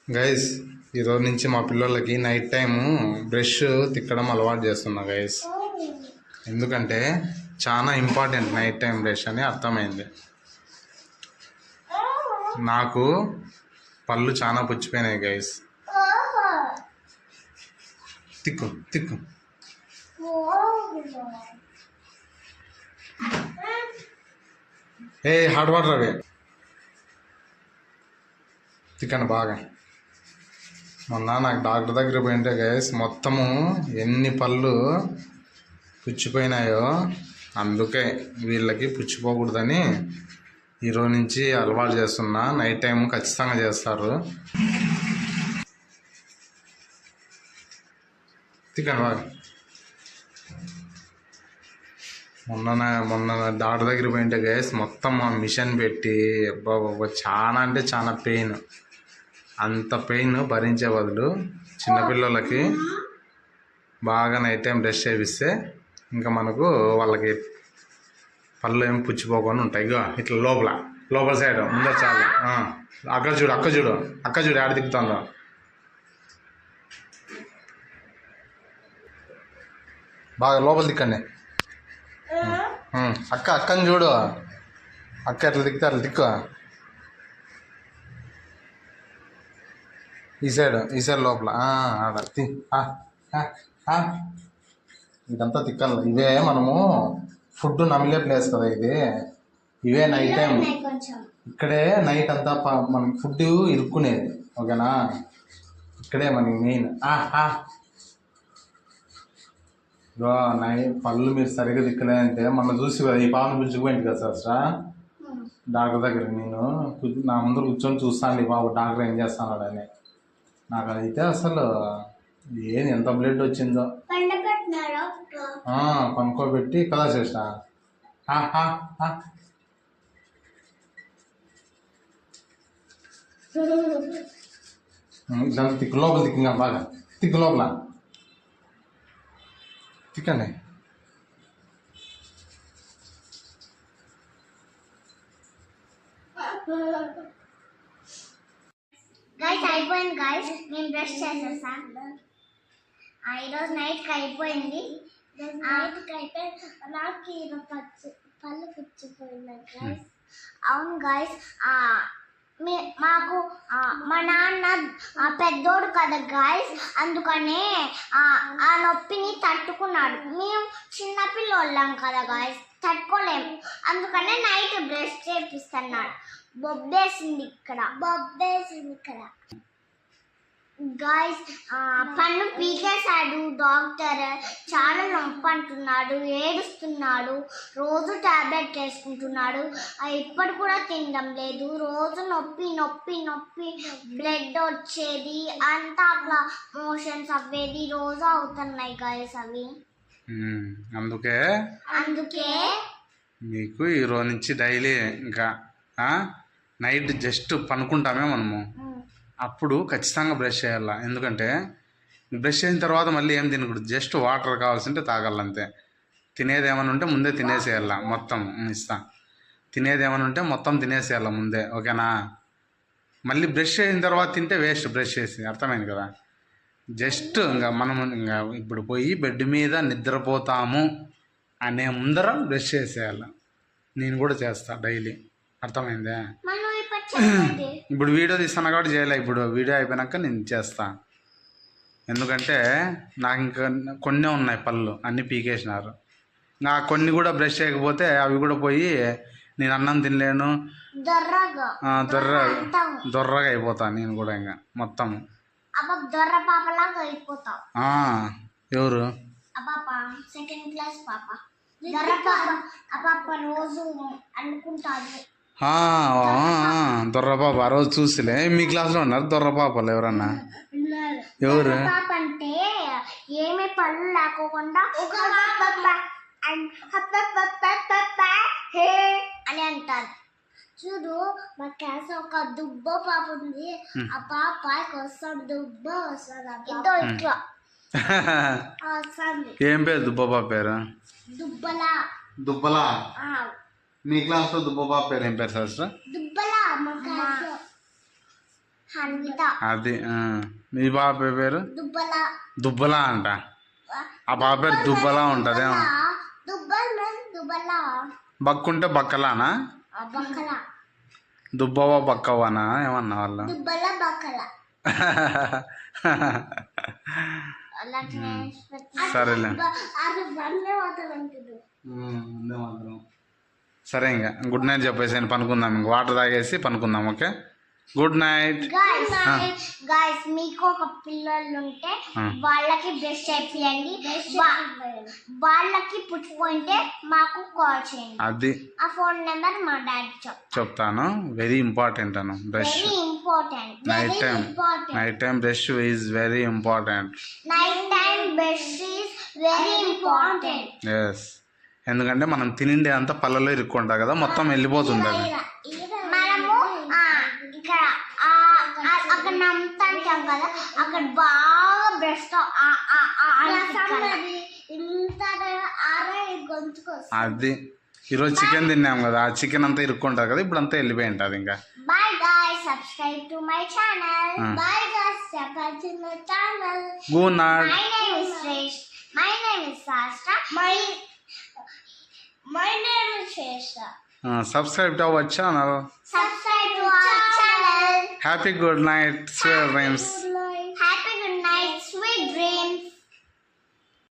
Guys ఈరోజు నుంచి మా పిల్లలకి నైట్ టైము బ్రష్ తిక్కడం అలవాటు చేస్తున్నా గైస్. ఎందుకంటే చాలా ఇంపార్టెంట్ నైట్ టైం బ్రష్ అని అర్థమైంది. నాకు పళ్ళు చాలా పుచ్చిపోయినాయి గైస్. తిక్కు తిక్కు ఏ హాట్ వాటర్ అవే తిక్కను బాగా. మొన్న నాకు డాక్టర్ దగ్గర పోయింటే గైస్ మొత్తము ఎన్ని పళ్ళు పుచ్చిపోయినాయో. అందుకే వీళ్ళకి పుచ్చిపోకూడదని ఈరోజు నుంచి అలవాటు చేస్తున్నా. నైట్ టైం ఖచ్చితంగా చేస్తారు. తిక్కను బాగా. మొన్న డాక్టర్ దగ్గర పోయింటే గైస్ మొత్తం ఆ మిషన్ పెట్టి అబ్బా చాలా అంటే చాలా పెయిన్. అంత పెయిన్ భరించే బదులు చిన్నపిల్లలకి బాగా నైట్ టైం బ్రష్ చేపిస్తే ఇంకా మనకు వాళ్ళకి పళ్ళు ఏమి పుచ్చిపోకుండా ఉంటాయి. ఇగో ఇట్లా లోపల సైడ్ ముందర చాలు. అక్క చూడు ఆడ దిగుతుందో. బాగా లోపల దిక్కండి. అక్కని చూడు. అక్క ఎట్లా దిక్కుతా అట్లా దిక్కు. ఈ సైడ్ లోపల ఆడ ఇదంతా తిక్కాలి. ఇవే మనము ఫుడ్ నమిలే ప్లేస్ కదా ఇది. ఇవే నైట్ టైం ఇక్కడే నైట్ అంతా మనకి ఫుడ్ ఇరుక్కునేది. ఓకేనా, ఇక్కడే మనకి మెయిన్. పళ్ళు మీరు సరిగ్గా దిక్కలేదంటే మొన్న చూసి కదా ఈ పాపను పిలుచుకుపోయింది కదా సార్ డాక్టర్ దగ్గర. నేను నా ముందు కూర్చొని చూస్తాను ఈ బాబు డాక్టర్ ఏం చేస్తానాడని. నాకు అదైతే అసలు ఏది ఎంత బ్లడ్ వచ్చిందో పనుకోబెట్టి కదా చేసిన. ఇదంతా తిక్కు లోపల దిక్కింగా బాగా తిక్కు లోపల తిక్కండి. గైస్ అయిపోయింది గైస్, నేను బ్రష్ చేసేసాను. ఈరోజు నైట్కి అయిపోయింది. నాకు పళ్ళు పుచ్చిపోయినాయి గైస్. అవును గైస్, మాకు మా నాన్న పెద్దోడు కదా గైస్, అందుకనే ఆ నొప్పిని తట్టుకున్నాడు. మేము చిన్నపిల్లోళ్ళం కదా గైస్, తట్టుకోలేము. అందుకనే నైట్ బ్రష్ చేపిస్తున్నాడు. బొబ్బేసింది ఇక్కడ గాయస్. పన్ను పీకేశాడు డాక్టర్. చాలా నొప్పి అంటున్నాడు, ఏడుస్తున్నాడు. రోజు టాబ్లెట్ వేసుకుంటున్నాడు. ఇప్పటి కూడా తినడం లేదు. రోజు నొప్పి నొప్పి నొప్పి బ్లడ్ వచ్చేది, అంతా అట్లా మోషన్స్ అవ్వేది రోజు అవుతున్నాయి గాయస్ అవి. అందుకే మీకు ఈరోజు నుంచి డైలీ ఇంకా నైట్ జస్ట్ పనుకుంటామే మనము, అప్పుడు ఖచ్చితంగా బ్రష్ చేయాలా. ఎందుకంటే బ్రష్ చేసిన తర్వాత మళ్ళీ ఏం తినకూడదు. జస్ట్ వాటర్ కావాల్సింటే తాగాలంతే. తినేది ఏమైనా ఉంటే ముందే తినేసేయాల మొత్తం. తినేది ఏమైనా ఉంటే మొత్తం తినేసేయాల ముందే. ఓకేనా, మళ్ళీ బ్రష్ చేసిన తర్వాత తింటే వేస్ట్. బ్రష్ చేసి అర్థమైంది కదా. జస్ట్ ఇంకా మనం ఇంకా ఇప్పుడు పోయి బెడ్ మీద నిద్రపోతాము అనే ముందర బ్రష్ చేసేయాల. నేను కూడా చేస్తా డైలీ. అర్థమైందే. ఇప్పుడు వీడియో తీస్తున్నా కాబట్టి చేయలే. ఇప్పుడు వీడియో అయిపోయినాక నేను చేస్తా. ఎందుకంటే నాకు ఇంకా కొన్ని ఉన్నాయి పళ్ళు, అన్నీ పీకేసినారు. నా కొన్ని కూడా బ్రష్ చేయకపోతే అవి కూడా పోయి నేను అన్నం తినలేను, దొర్రగా అయిపోతాను నేను కూడా. ఇంకా మొత్తం ఎవరు సెకండ్ క్లాస్ పాప రోజు అనుకుంటాను. దొర్రపాప ఆ రోజు చూసిలే. మీ క్లాస్లో ఉన్నారు దొర్రపాపలు ఎవరన్నా? ఎవరు అంటే ఏమి పళ్ళు లేకోకుండా అని అంటారు. చూడు, మా క్లాస్ ఒక దుబ్బ పాప ఉంది. ఆ పాపకి వస్తాడు దుబ్బ వస్తుంది ఇట్లా. ఏం పేరు దుబ్బ పాప పేరు? దుబ్బలా. మీ క్లాస్లో దుబ్బ పాప పేరు ఏం పేరు శాస్త్ర? దుబ్బలా. హన్విత అది మీ బాబు పేరు దుబ్బల దుబ్బలా అంట. ఆ బాబు పేరు దుబ్బలా ఉంటదేమో. దుబ్బల బక్కుంటే బక్కలానా, బక్కల దుబ్బవా బక్కవానా ఏమన్నా వాళ్ళు. దుబ్బల బక్కల సరేలే అది వందే మాత్రం. సరే ఇంకా గుడ్ నైట్ చెప్పేసి పనుకుందాం. ఇంక వాటర్ తాగేసి పనుకుందాం. Okay, good night. గాయస్ మీకు ఒక పిల్లలు ఉంటే వాళ్ళకి బ్రష్ చేయండి, వాళ్ళకి పుచ్చిపోయింటే మాకు కాల్ చేయండి. అది ఆ ఫోన్ నెంబర్ మా డాడీ చెప్తాను. వెరీ ఇంపార్టెంట్ అను brush. Very important. Night time brush is very important. Night time brush is very important. Yes, ఎందుకంటే మనం తినిండే అంతా పళ్ళలో ఇరుక్కుంటా కదా, మొత్తం వెళ్ళిపోతుంది అది. మనము ఇక్కడ అక్కడ నమ్ముతాం కదా, అక్కడ బాగా బ్రష్ తో అది ఈరోజు చికెన్ తిన్నాం కదా, ఆ చికెన్ అంతా ఇరుక్కుంటారు కదా, ఇప్పుడు అంతా వెళ్ళిపోయి ఉంటుంది ఇంకా. Bye guys, subscribe to my channel. Bye guys, subscribe to my channel. Good night. My name is Shresh. My name is Sasha. My name is Shresha. Subscribe to our channel. Subscribe to our channel. Happy good night, sweet dreams.